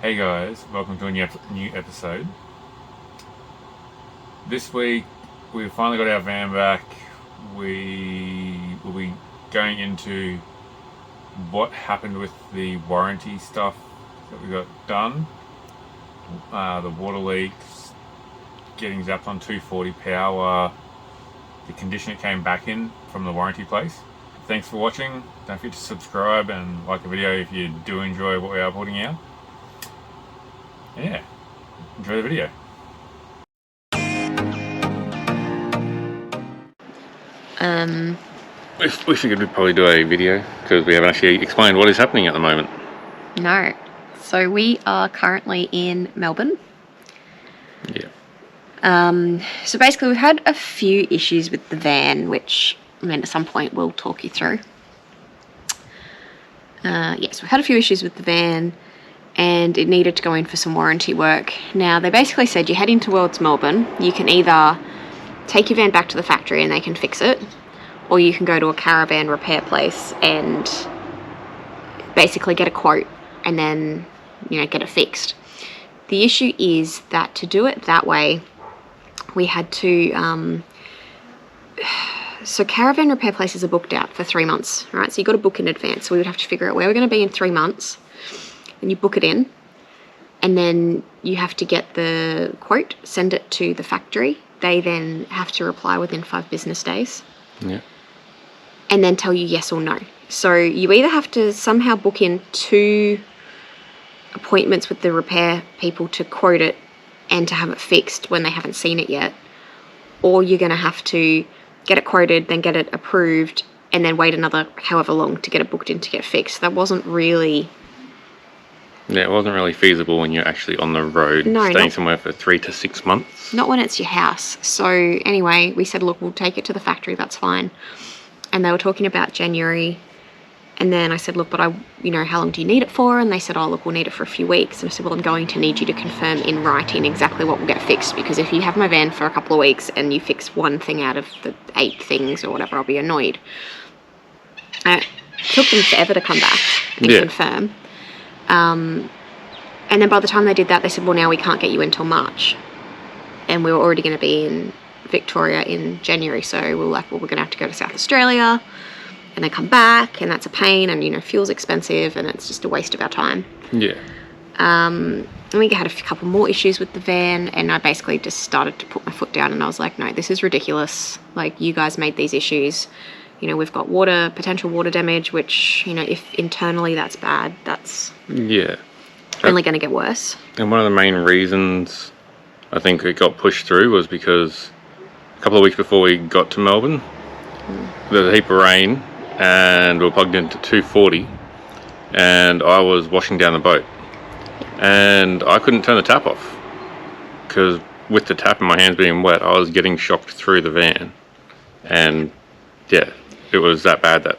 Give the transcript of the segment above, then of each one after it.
Hey guys, welcome to a new episode. This week we finally got our van back. We will be going into what happened with the warranty stuff that we got done. The water leaks, getting zapped on 240 power, the condition it came back in from the warranty place. Thanks for watching. Don't forget to subscribe and like the video if you do enjoy what we are putting out. Yeah, enjoy the video. We figured we'd probably do a video because we haven't actually explained what is happening at the moment. No. So we are currently in Melbourne. Yeah. So basically we've had a few issues with the van, which at some point we'll talk you through. Yes, we've had a few issues with the van and it needed to go in for some warranty work. Now, they basically said you're heading towards Melbourne. You can either take your van back to the factory and they can fix it, or you can go to a caravan repair place and basically get a quote and then, get it fixed. The issue is that to do it that way, we had to... So caravan repair places are booked out for 3 months, right? So you've got to book in advance. So we would have to figure out where we're going to be in 3 months, and you book it in, and then you have to get the quote, send it to the factory. They then have to reply within 5 business days. Yeah. And then tell you yes or no. So you either have to somehow book in 2 appointments with the repair people to quote it and to have it fixed when they haven't seen it yet, or you're going to have to get it quoted, then get it approved, and then wait another however long to get it booked in to get fixed. That wasn't really... Yeah, it wasn't really feasible when you're actually on the road, staying somewhere for 3 to 6 months. Not when it's your house. So anyway, we said, look, we'll take it to the factory, that's fine. And they were talking about January. And then I said, look, but how long do you need it for? And they said, oh, look, we'll need it for a few weeks. And I said, well, I'm going to need you to confirm in writing exactly what will get fixed, because if you have my van for a couple of weeks and you fix one thing out of the 8 things or whatever, I'll be annoyed. It took them forever to come back and confirm. And then by the time they did that, they said, well, now we can't get you until March. And we were already going to be in Victoria in January. So we were like, well, we're going to have to go to South Australia and then come back. And that's a pain. And, fuel's expensive and it's just a waste of our time. Yeah. And we had a couple more issues with the van. And I basically just started to put my foot down. And I was like, no, this is ridiculous. Like, you guys made these issues. We've got potential water damage, which, if internally that's bad, that's... Yeah. Only going to get worse. And one of the main reasons I think it got pushed through was because a couple of weeks before we got to Melbourne, there was a heap of rain and we were plugged into 240 and I was washing down the boat and I couldn't turn the tap off because with the tap and my hands being wet, I was getting shocked through the van. And yeah, it was that bad that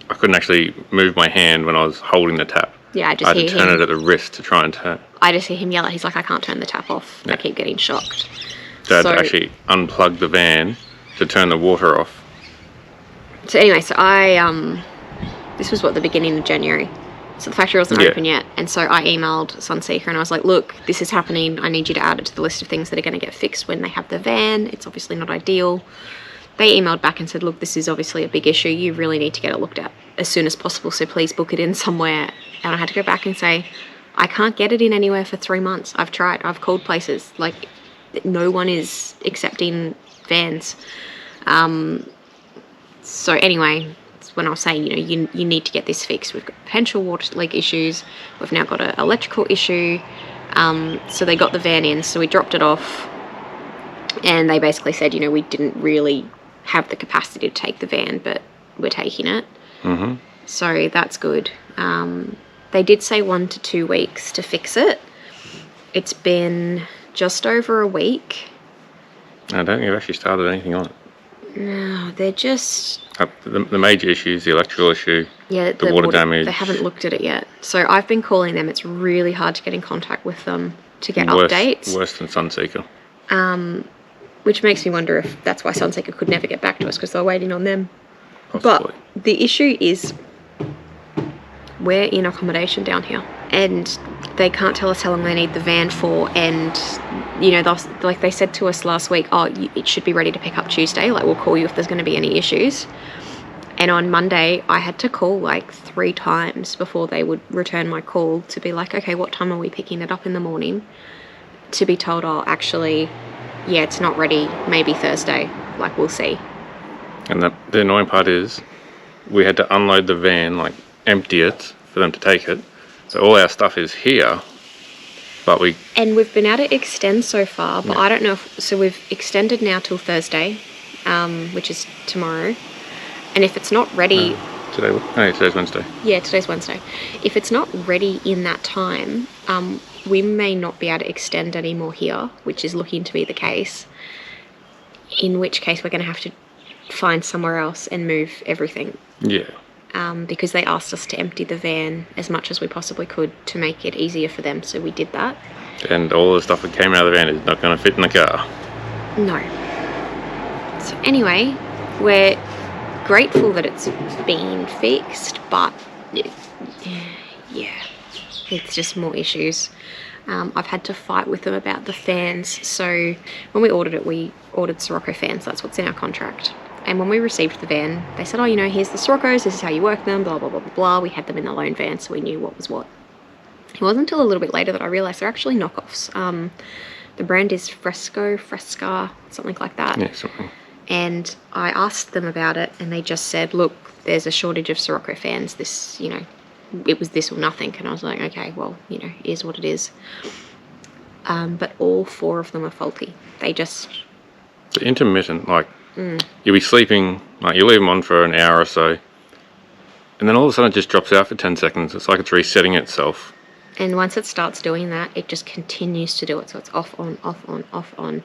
I couldn't actually move my hand when I was holding the tap. Yeah, I had to turn it at the wrist to try and turn. I just hear him yell. He's like, I can't turn the tap off. Yeah. I keep getting shocked. So I had to actually unplug the van to turn the water off. So anyway, this was the beginning of January. So the factory wasn't open yet. And so I emailed Sunseeker and I was like, look, this is happening. I need you to add it to the list of things that are going to get fixed when they have the van. It's obviously not ideal. They emailed back and said, look, this is obviously a big issue. You really need to get it looked at as soon as possible. So please book it in somewhere. And I had to go back and say, I can't get it in anywhere for 3 months. I've tried. I've called places. Like, no one is accepting vans. So anyway, it's when I was saying, you need to get this fixed. We've got potential water leak issues. We've now got an electrical issue. So they got the van in. So we dropped it off. And they basically said, we didn't really have the capacity to take the van, but we're taking it. Mm-hmm. So that's good. They did say 1 to 2 weeks to fix it. It's been just over a week. I don't think they've actually started anything on it. No, they're just... The major issue is the electrical issue, the water damage. They haven't looked at it yet. So I've been calling them. It's really hard to get in contact with them to get updates. Worse than Sunseeker. Which makes me wonder if that's why Sunseeker could never get back to us, because they're waiting on them. Possibly. But the issue is we're in accommodation down here, and they can't tell us how long they need the van for. And you know, like they said to us last week, oh, it should be ready to pick up Tuesday, like we'll call you if there's going to be any issues. And on Monday I had to call like 3 times before they would return my call to be like, okay, what time are we picking it up in the morning, to be told, oh, actually, yeah, it's not ready, maybe Thursday, like we'll see. And the annoying part is we had to unload the van, like empty it for them to take it. So all our stuff is here, but And we've been able to extend so far, but Yeah. I don't know so we've extended now till Thursday, which is tomorrow. And if it's not ready, today's Wednesday. yeah, today's Wednesday. If it's not ready in that time, we may not be able to extend any more here, which is looking to be the case. In which case we're going to have to find somewhere else and move everything. Yeah. Because they asked us to empty the van as much as we possibly could to make it easier for them, so we did that. And all the stuff that came out of the van is not going to fit in the car. No. So anyway, we're grateful that it's been fixed, but yeah, it's just more issues. I've had to fight with them about the fans. So when we ordered Sirocco fans. That's what's in our contract. And when we received the van, they said, oh, you know, here's the Siroccos, this is how you work them, blah, blah, blah, blah, blah. We had them in the loan van, so we knew what was what. It wasn't until a little bit later that I realised they're actually knockoffs. The brand is Fresca, something like that. Yeah, something. And I asked them about it, and they just said, look, there's a shortage of Sirocco fans. This, you know, it was this or nothing. And I was like, okay, well, you know, it is what it is. But all 4 of them are faulty. They just... The intermittent, like, you'll be sleeping, like, you leave them on for an hour or so, and then all of a sudden it just drops out for 10 seconds. It's like it's resetting itself. And once it starts doing that, it just continues to do it. So it's off, on, off, on, off, on.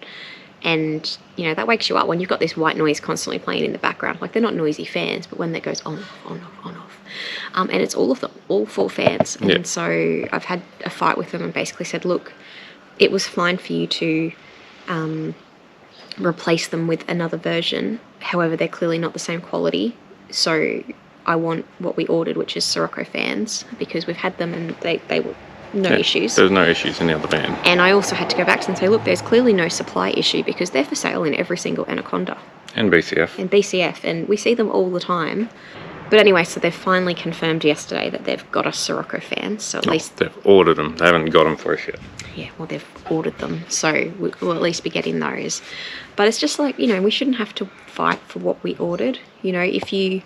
And, you know, that wakes you up when you've got this white noise constantly playing in the background. Like, they're not noisy fans, but when that goes on, off, on, off, on, off. And it's all of them, all 4 fans. And Yeah. so I've had a fight with them and basically said, look, it was fine for you to replace them with another version. However, they're clearly not the same quality. So I want what we ordered, which is Sirocco fans, because we've had them and they were no issues. There's no issues in the other van. And I also had to go back to them and say, look, there's clearly no supply issue because they're for sale in every single Anaconda And BCF. and BCF, and we see them all the time. But anyway, so they've finally confirmed yesterday that they've got us Sirocco fans. So at least... They've ordered them. They haven't got them for us yet. Yeah, well, they've ordered them. So we'll at least be getting those. But it's just like, you know, we shouldn't have to fight for what we ordered. You know, if you...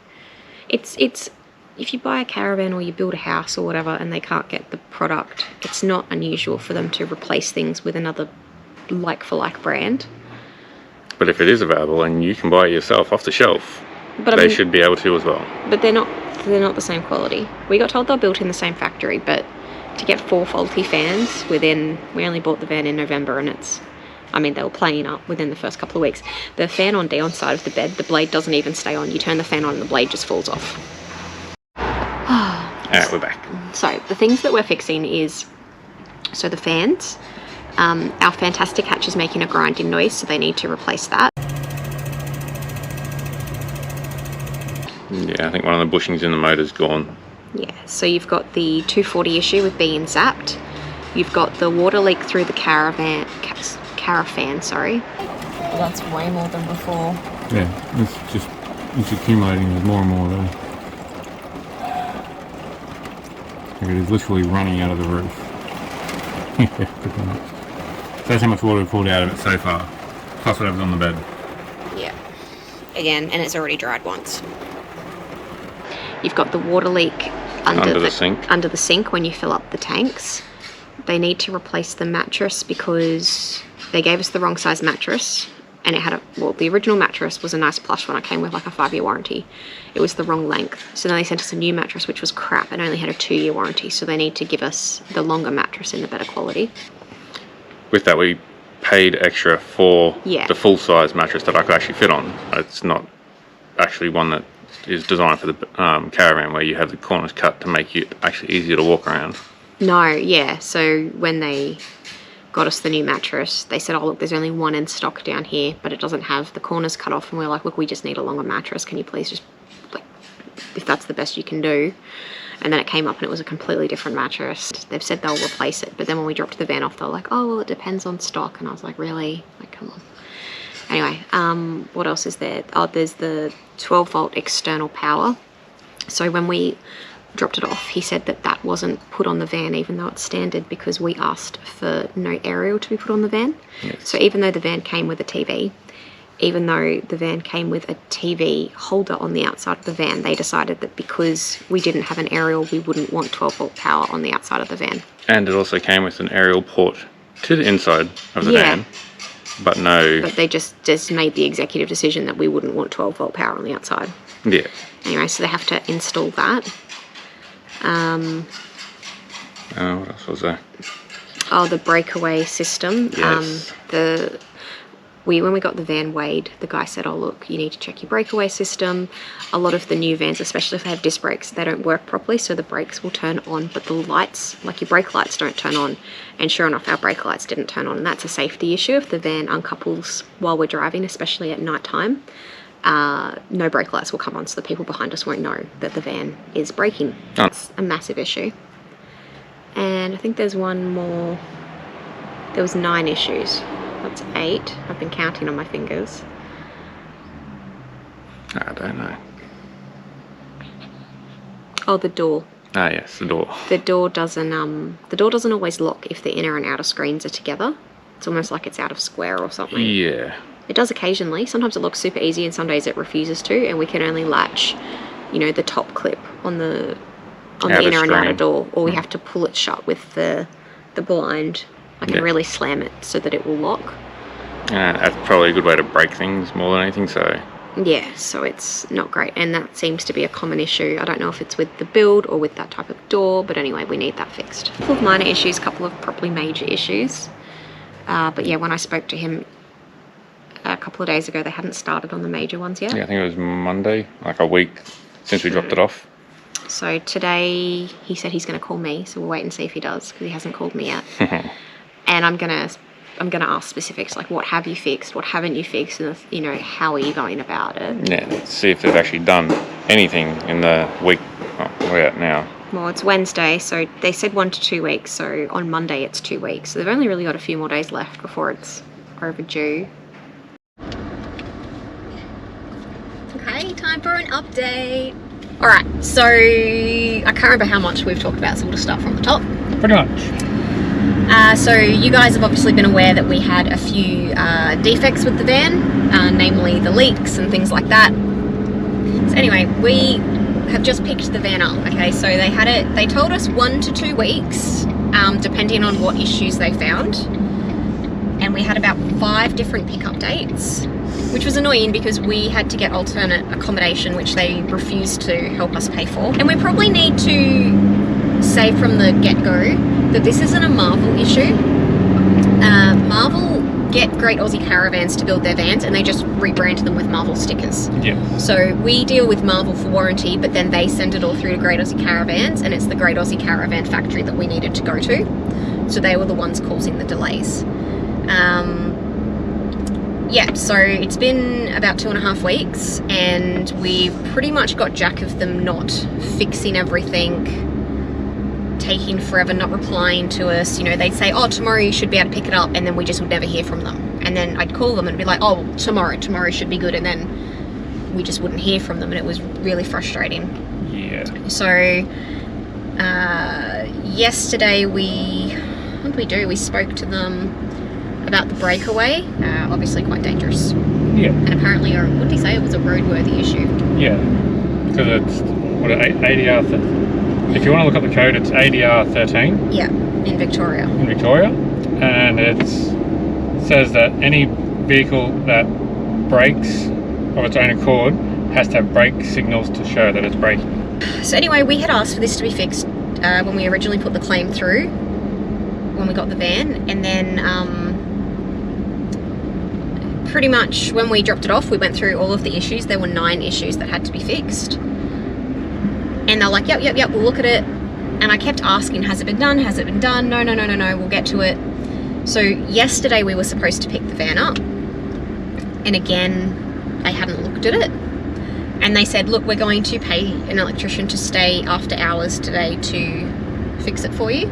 If you buy a caravan or you build a house or whatever and they can't get the product, it's not unusual for them to replace things with another like-for-like brand. But if it is available and you can buy it yourself off the shelf, But they should be able to as well. But they're not the same quality. We got told they're built in the same factory, but to get 4 faulty fans we only bought the van in November, and they were playing up within the first couple of weeks. The fan on Dion's side of the bed, the blade doesn't even stay on. You turn the fan on and the blade just falls off. Alright, we're back. So the things that we're fixing is, so the fans, our Fantastic Hatch is making a grinding noise, so they need to replace that. Yeah, I think one of the bushings in the motor's gone. Yeah, so you've got the 240 issue with being zapped. You've got the water leak through the caravan, sorry. Well, that's way more than before. Yeah, it's accumulating. There's more and more there. Like it is literally running out of the roof. Yeah, pretty much. So that's how much water we've pulled out of it so far. Plus whatever's on the bed. Yeah. Again, and it's already dried once. You've got the water leak under the sink. Under the sink when you fill up the tanks. They need to replace the mattress because they gave us the wrong size mattress, and it had the original mattress was a nice plush one. It came with like a 5-year warranty. It was the wrong length. So then they sent us a new mattress, which was crap and only had a 2-year warranty. So they need to give us the longer mattress in the better quality. With that, we paid extra for the full-size mattress that I could actually fit on. It's not actually one that is designed for the caravan where you have the corners cut to make it actually easier to walk around. No, yeah. So when they got us the new mattress, they said, oh, look, there's only one in stock down here, but it doesn't have the corners cut off. And we're like, look, we just need a longer mattress. Can you please just, like, if that's the best you can do? And then it came up and it was a completely different mattress. They've said they'll replace it, but then when we dropped the van off, they were like, oh, well, it depends on stock. And I was like, really? Like, come on. Anyway, what else is there? Oh, there's the 12 volt external power. So when we dropped it off, he said that that wasn't put on the van, even though it's standard, because we asked for no aerial to be put on the van. Yes. So even though the van came with a TV, even though the van came with a TV holder on the outside of the van, they decided that because we didn't have an aerial, we wouldn't want 12 volt power on the outside of the van. And it also came with an aerial port to the inside of the van, but no... But they just made the executive decision that we wouldn't want 12 volt power on the outside. Yeah. Anyway, so they have to install that. What else was there? Oh, the breakaway system. Yes. When we got the van weighed, the guy said, oh, look, you need to check your breakaway system. A lot of the new vans, especially if they have disc brakes, they don't work properly, so the brakes will turn on, but the lights, like your brake lights, don't turn on. And sure enough, our brake lights didn't turn on, and that's a safety issue. If the van uncouples while we're driving, especially at night time, no brake lights will come on, so the people behind us won't know that the van is braking. That's a massive issue. And I think there's one more. There was 9 issues. That's 8. I've been counting on my fingers. I don't know. Oh, the door. Ah, yes, the door. The door doesn't always lock if the inner and outer screens are together. It's almost like it's out of square or something. Yeah. It does occasionally. Sometimes it looks super easy and some days it refuses to, and we can only latch, the top clip on the inner and outer door, or we have to pull it shut with the blind. I can really slam it so that it will lock. That's probably a good way to break things more than anything, so... Yeah, so it's not great, and that seems to be a common issue. I don't know if it's with the build or with that type of door, but anyway, we need that fixed. A couple of minor issues, a couple of probably major issues. But yeah, when I spoke to him a couple of days ago, they hadn't started on the major ones yet. Yeah, I think it was Monday, like a week since we dropped it off. So today, he said he's going to call me, so we'll wait and see if he does, because he hasn't called me yet. And I'm gonna ask specifics, like what have you fixed, what haven't you fixed, and how are you going about it. Yeah, let's see if they've actually done anything in the week we're at now. Well, it's Wednesday, so they said 1 to 2 weeks, so on Monday it's 2 weeks. So they've only really got a few more days left before it's overdue. Okay, time for an update. Alright, so I can't remember how much we've talked about, so we'll just start from the top. Pretty much. So you guys have obviously been aware that we had a few defects with the van, namely the leaks and things like that. So anyway, we have just picked the van up, okay? So they told us 1 to 2 weeks, depending on what issues they found. And we had about 5 different pickup dates, which was annoying because we had to get alternate accommodation, which they refused to help us pay for. And we probably need to say from the get-go that this isn't a Marvel issue. Marvel get Great Aussie Caravans to build their vans and they just rebrand them with Marvel stickers. Yeah. So we deal with Marvel for warranty, but then they send it all through to Great Aussie Caravans, and it's the Great Aussie Caravan factory that we needed to go to. So they were the ones causing the delays. Yeah, so it's been about 2.5 weeks and we've pretty much got jack of them not fixing everything, taking forever, not replying to us. They'd say, oh, tomorrow you should be able to pick it up, and then we just would never hear from them. And then I'd call them and be like, oh, tomorrow should be good, and then we just wouldn't hear from them, and it was really frustrating. Yeah. So yesterday what did we do? We spoke to them about the breakaway, obviously quite dangerous. Yeah. And apparently, what did he say? It was a roadworthy issue. Yeah. Because it's, ADR, if you want to look up the code, it's ADR 13. Yeah, in Victoria. And it says that any vehicle that brakes of its own accord has to have brake signals to show that it's braking. So anyway, we had asked for this to be fixed when we originally put the claim through, when we got the van, and then pretty much when we dropped it off, we went through all of the issues. There were 9 issues that had to be fixed. And they're like, yep, we'll look at it. And I kept asking, has it been done? Has it been done? No, we'll get to it. So yesterday we were supposed to pick the van up. And again, they hadn't looked at it. And they said, look, we're going to pay an electrician to stay after hours today to fix it for you.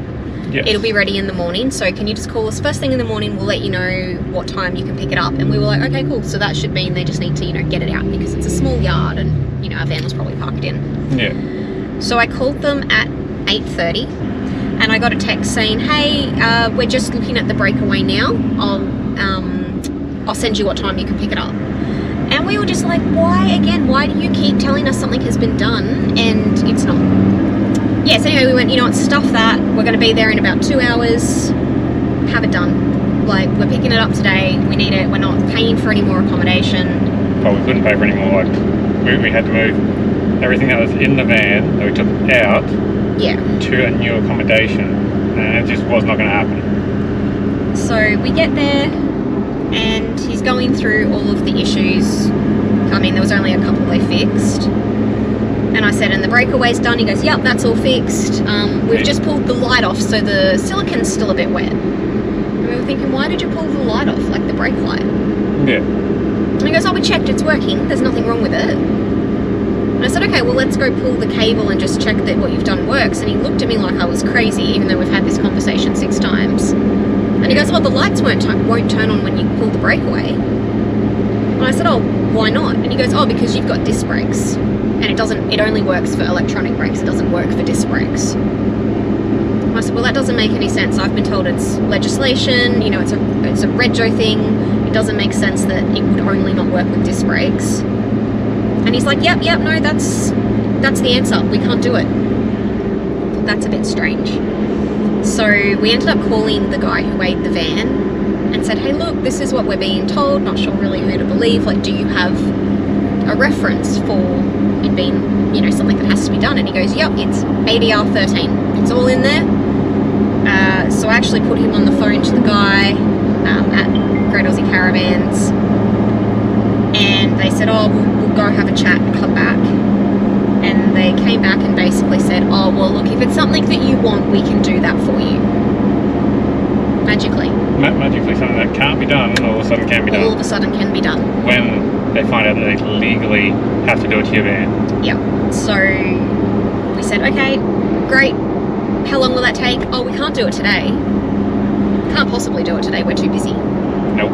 Yes. It'll be ready in the morning, so can you just call us first thing in the morning? We'll let you know what time you can pick it up. And we were like, okay, cool. So that should mean they just need to, get it out because it's a small yard and, our van was probably parked in. Yeah. So I called them at 8:30 and I got a text saying, hey, we're just looking at the breakaway now. I'll send you what time you can pick it up. And we were just like, why do you keep telling us something has been done and it's not? Yeah, so anyway, we went, it's stuff that. We're going to be there in about 2 hours. Have it done. Like, we're picking it up today. We need it. We're not paying for any more accommodation. But we couldn't pay for any more. Like, we had to move everything that was in the van that we took out to a new accommodation. And it just was not going to happen. So we get there and he's going through all of the issues. I mean, there was only a couple they fixed. And I said, and the breakaway's done? He goes, yep, that's all fixed. We've just pulled the light off, so the silicon's still a bit wet. And we were thinking, why did you pull the light off, like the brake light? Yeah. And he goes, oh, we checked, it's working. There's nothing wrong with it. And I said, okay, well, let's go pull the cable and just check that what you've done works. And he looked at me like I was crazy, even though we've had this conversation 6 times. And he goes, oh, the lights won't turn on when you pull the brake away. And I said, oh, why not? And he goes, oh, because you've got disc brakes. And it only works for electronic brakes, it doesn't work for disc brakes. And I said, well, that doesn't make any sense. I've been told it's legislation, it's a rego thing. It doesn't make sense that it would only not work with disc brakes. And he's like, yep, no, that's the answer. We can't do it. That's a bit strange. So we ended up calling the guy who weighed the van and said, hey, look, this is what we're being told. Not sure really who to believe. Like, do you have a reference for it being, something that has to be done? And he goes, yep, it's ADR 13. It's all in there. So I actually put him on the phone to the guy at Great Aussie Caravans. And they said, oh, we'll go have a chat and come back. And they came back and basically said, oh, well, look, if it's something that you want, we can do that for you. Magically. Magically, something that can't be done, all of a sudden can be done. All of a sudden can be done. When they find out that they legally have to do it to your van. Yeah. So we said, okay, great. How long will that take? Oh, we can't do it today. Can't possibly do it today. We're too busy. Nope.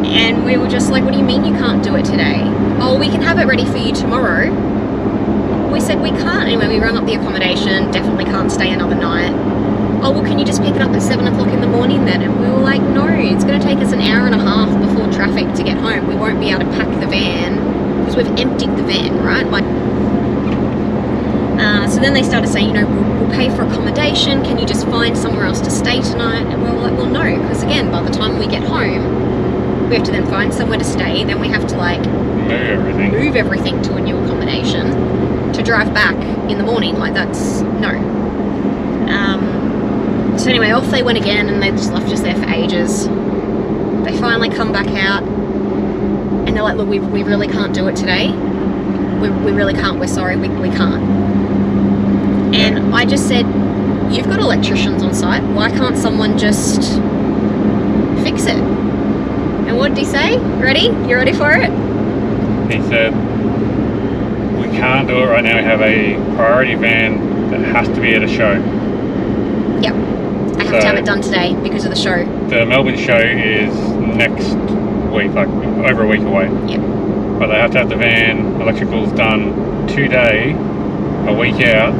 And we were just like, what do you mean you can't do it today? Oh, we can have it ready for you tomorrow. We said we can't. Anyway, we rang up the accommodation. Definitely can't stay another night. Oh, well, can you just pick it up at 7 o'clock in the morning then? And we were like, no, it's going to take us an hour and a half before traffic to get home. We won't be able to pack the van because we've emptied the van, right? So then they started saying, we'll pay for accommodation. Can you just find somewhere else to stay tonight? And we were like, well, no, because again, by the time we get home, we have to then find somewhere to stay. Then we have to move everything to a new accommodation to drive back in the morning. Like, that's no. So anyway, off they went again, and they just left us there for ages. They finally come back out, and they're like, look, we really can't do it today. We really can't. We're sorry, we can't. And I just said, you've got electricians on site. Why can't someone just fix it? And what did he say? Ready? You ready for it? He said, we can't do it right now. We have a priority van that has to be at a show. Yep. I have to have it done today because of the show. The Melbourne show is next week, like over a week away. Yep. But they have to have the van, electricals done today, a week out,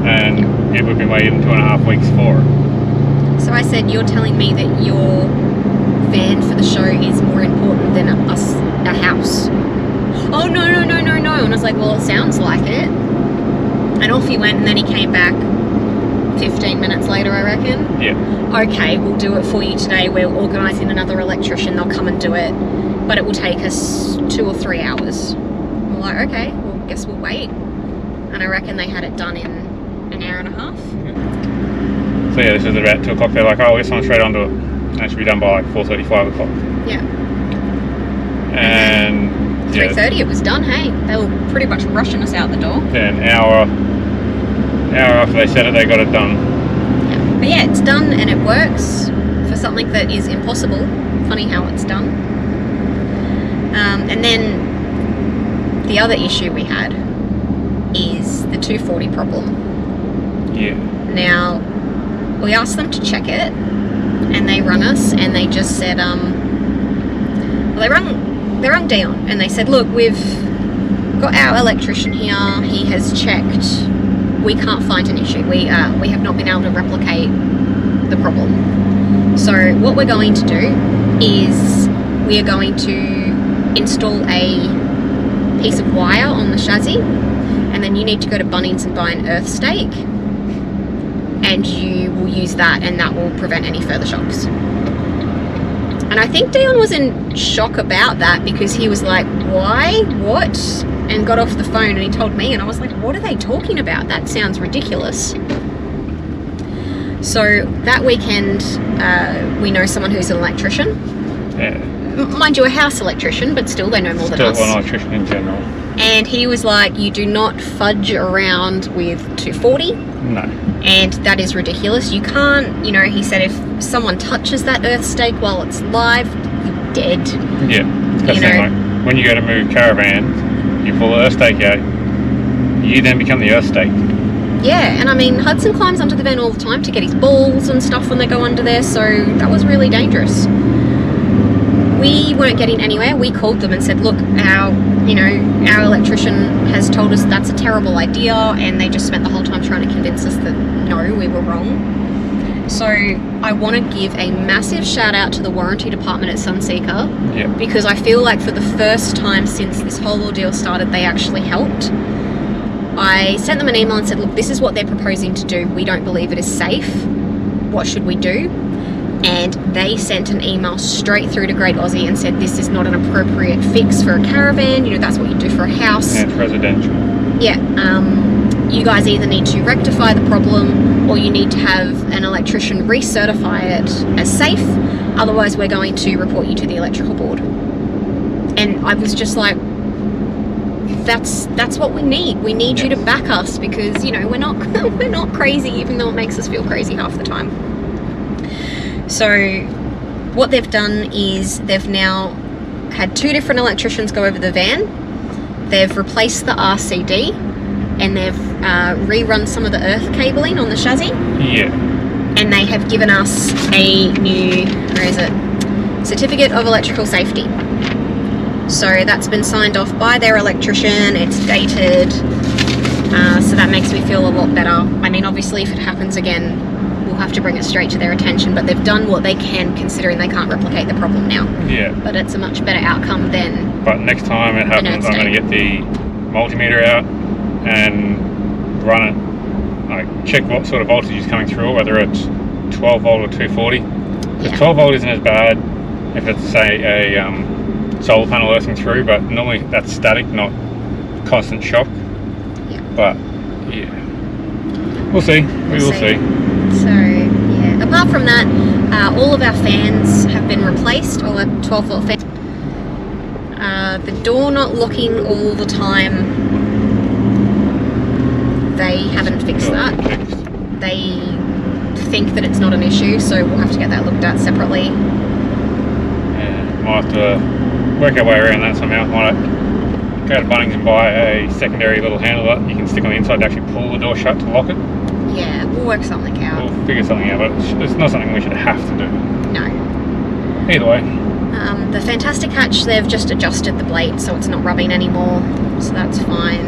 and we've been waiting 2.5 weeks for it. So I said, you're telling me that your van for the show is more important than a house? Oh, no. And I was like, well, it sounds like it. And off he went, and then he came back 15 minutes later, I reckon. Yeah. Okay, we'll do it for you today. We're organising another electrician. They'll come and do it. But it will take us 2 or 3 hours. We're like, okay, well, guess we'll wait. And I reckon they had it done in an hour and a half. So yeah, this was about 2 o'clock. They're like, oh, we'll get someone straight onto it. And it should be done by like 4:30, 5 o'clock. Yeah. And 3:30 it was done, hey. They were pretty much rushing us out the door. Then an hour after they said it, they got it done. Yeah. But yeah, it's done and it works for something that is impossible. Funny how it's done. And then the other issue we had is the 240 problem. Yeah. Now, we asked them to check it, and they rung us, and they just said, they rung Dion, and they said, look, we've got our electrician here, he has checked, we can't find an issue, we have not been able to replicate the problem. So what we're going to do is we are going to install a piece of wire on the chassis, and then you need to go to Bunnings and buy an earth stake, and you will use that, and that will prevent any further shocks. And I think Dion was in shock about that, because he was like, why? What? And got off the phone, and he told me, and I was like, what are they talking about? That sounds ridiculous. So that weekend, we know someone who's an electrician. Yeah. Mind you, a house electrician, but still they know more than us. Still an electrician in general. And he was like, you do not fudge around with 240. No. And that is ridiculous. You can't, you know, he said if someone touches that earth stake while it's live, you're dead. Yeah. That's the thing, like, when you go to move caravans, you pull the earth stake out, you then become the earth stake. Yeah, and I mean, Hudson climbs under the van all the time to get his balls and stuff when they go under there, so that was really dangerous. We weren't getting anywhere. We called them and said, look, our electrician has told us that's a terrible idea, and they just spent the whole time trying to convince us that no, we were wrong. So I want to give a massive shout out to the warranty department at Sunseeker. Yeah. Because I feel like for the first time since this whole ordeal started, they actually helped. I sent them an email and said, look, this is what they're proposing to do. We don't believe it is safe. What should we do? And they sent an email straight through to Great Aussie and said, this is not an appropriate fix for a caravan. You know, that's what you do for a house. Yeah, it's residential. Yeah. You guys either need to rectify the problem, or you need to have an electrician recertify it as safe. Otherwise, we're going to report you to the electrical board. And I was just like, that's what we need. We need you to back us, because, you know, we're not crazy, even though it makes us feel crazy half the time. So what they've done is they've now had 2 different electricians go over the van. They've replaced the RCD, and they've rerun some of the earth cabling on the chassis. Yeah. And they have given us a new, certificate of electrical safety. So that's been signed off by their electrician. It's dated, so that makes me feel a lot better. I mean, obviously, if it happens again, we'll have to bring it straight to their attention, but they've done what they can, considering they can't replicate the problem now. Yeah. But it's a much better outcome than... But next time it happens, I'm going to get the multimeter out and run it, like check what sort of voltage is coming through, whether it's 12 volt or 240. Because 12 volt isn't as bad if it's, say, a solar panel earthing through, but normally that's static, not constant shock. Yeah. But yeah, we'll see. We will see. So yeah, apart from that, all of our fans have been replaced, all our 12 volt fans. The door not locking all the time, they haven't fixed that. They think that it's not an issue, so we'll have to get that looked at separately. Yeah, might have to work our way around that somehow. Might go to Bunnings and buy a secondary little handle that you can stick on the inside to actually pull the door shut to lock it. Yeah, we'll work something out. We'll figure something out, but it's not something we should have to do. No. Either way. The Fantastic Hatch, they've just adjusted the blade so it's not rubbing anymore, so that's fine.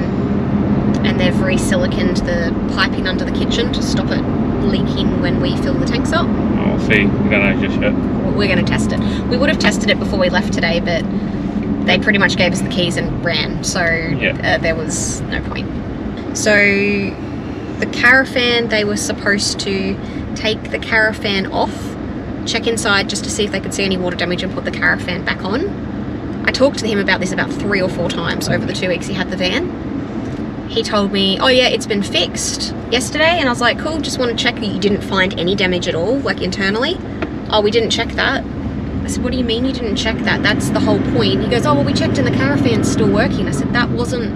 And they've re-siliconed the piping under the kitchen to stop it leaking when we fill the tanks up. We'll see. We don't know just yet. We're going to test it. We would have tested it before we left today, but they pretty much gave us the keys and ran, so there was no point. So the caravan, they were supposed to take the caravan off, check inside just to see if they could see any water damage and put the caravan back on. I talked to him about this about 3 or 4 times over the 2 weeks he had the van. He told me, oh yeah, it's been fixed yesterday, and I was like, cool, just want to check that you didn't find any damage at all, like internally. Oh, we didn't check that. I said, what do you mean you didn't check that? That's the whole point. He goes, oh well, we checked and the caravan's still working. I said, that wasn't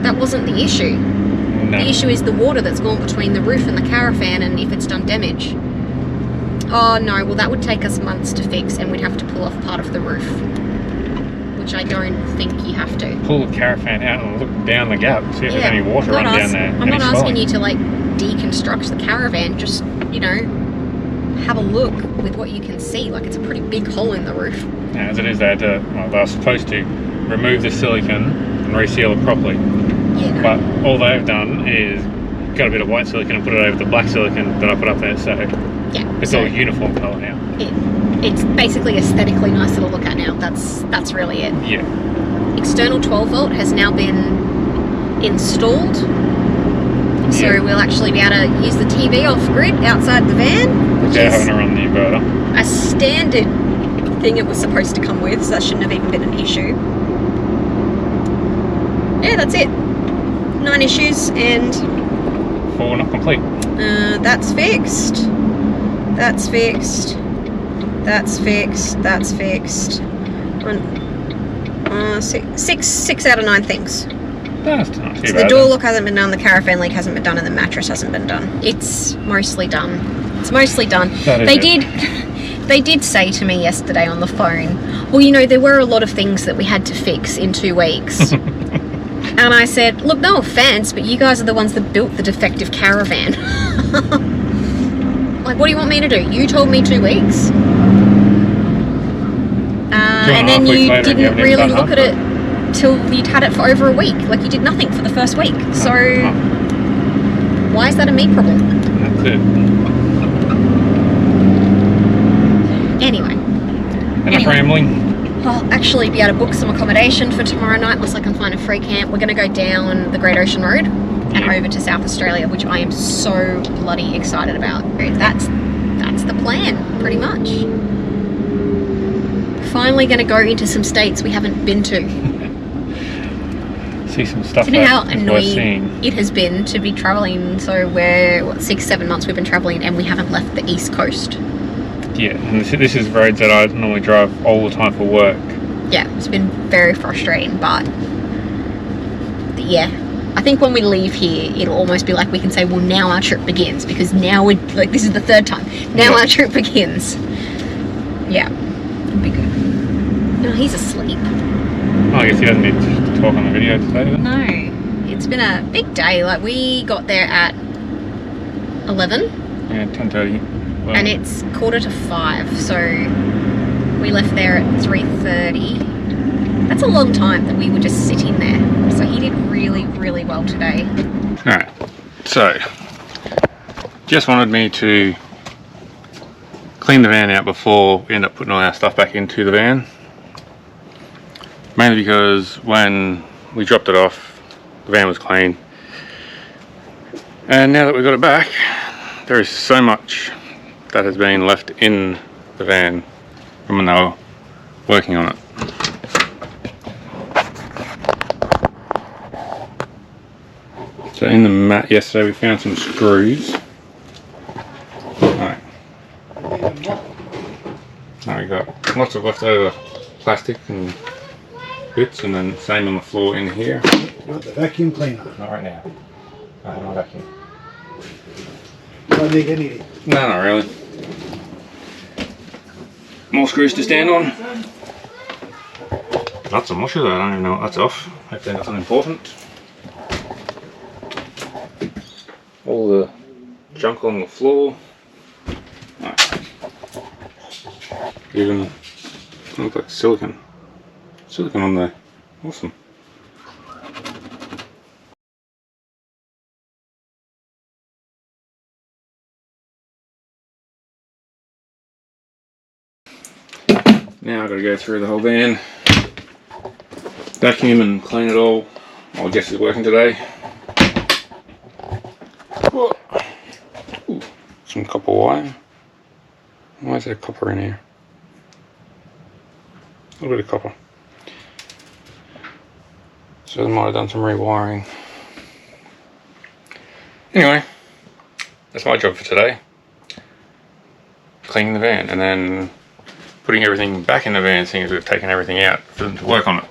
the issue. No. The issue is the water that's gone between the roof and the caravan, and if it's done damage. Oh no, well that would take us months to fix, and we'd have to pull off part of the roof, which which I don't think you have to. Pull the caravan out and look down the gap, see if there's any water run down there. I'm not asking you to like deconstruct the caravan, just, you know, have a look with what you can see. Like, it's a pretty big hole in the roof. Yeah, as it is, they were supposed to remove the silicone and reseal it properly. Yeah, no. But all they've done is got a bit of white silicone and put it over the black silicone that I put up there, so yeah, it's all uniform colour now. It's basically aesthetically nicer to look at now. That's really it. Yeah. External 12 volt has now been installed, so we'll actually be able to use the TV off grid outside the van, which Without is having to run the inverter. a standard thing it was supposed to come with, so that shouldn't have even been an issue. Yeah, that's it. 9 issues and 4 not complete. that's fixed. That's fixed. That's fixed. That's fixed. Six out of 9 things. That's not too So bad. the door lock hasn't been done, the caravan leak hasn't been done, and the mattress hasn't been done. It's mostly done. It's mostly done. They did say to me yesterday on the phone, well, you know, there were a lot of things that we had to fix in 2 weeks. And I said, look, no offense, but you guys are the ones that built the defective caravan. Like, what do you want me to do? You told me 2 weeks. And then you didn't really look at it till you'd had it for over a week. Like, you did nothing for the first week. So, why is that a me problem? That's it. Anyway. Enough rambling. I'll actually be able to book some accommodation for tomorrow night unless I can find a free camp. We're going to go down the Great Ocean Road and over to South Australia, which I am so bloody excited about. That's the plan, pretty much. Finally going to go into some states we haven't been to. See some stuff. Do you know how annoying it has been to be travelling? So we're 6-7 months we've been travelling and we haven't left the East Coast. Yeah, and this is roads that I normally drive all the time for work. Yeah, it's been very frustrating, but yeah, I think when we leave here, it'll almost be like we can say, well, now our trip begins, because now we're like, this is the 3rd time. Now our trip begins. Yeah, it'll be good. No, he's asleep. Oh, I guess he doesn't need to talk on the video today, does he? No, it's been a big day. Like, we got there at 11. Yeah, 10:30. And it's 4:45, so we left there at 3:30. That's a long time that we were just sitting there. So he did really, really well today. Alright, so just wanted me to clean the van out before we end up putting all our stuff back into the van. Mainly because when we dropped it off, the van was clean. And now that we've got it back, there is so much that has been left in the van from when they were working on it. So in the mat yesterday we found some screws. Right. Now we got lots of leftover plastic and bits, and then same on the floor in here. Want the vacuum cleaner? Not right now. I have no vacuum. Don't need anything. No, not really. More screws to stand on. Lots of musher though, I don't even know what that's off. Hopefully that's unimportant. All the junk on the floor. Right. Even looks like silicone. Silicone on there. Awesome. Now I've got to go through the whole van, vacuum and clean it all while Jess is working today. Ooh, some copper wire. Why is there copper in here? A little bit of copper. So they might have done some rewiring. Anyway, that's my job for today. Cleaning the van and then putting everything back in the van, seeing as we've taken everything out for them to work on it.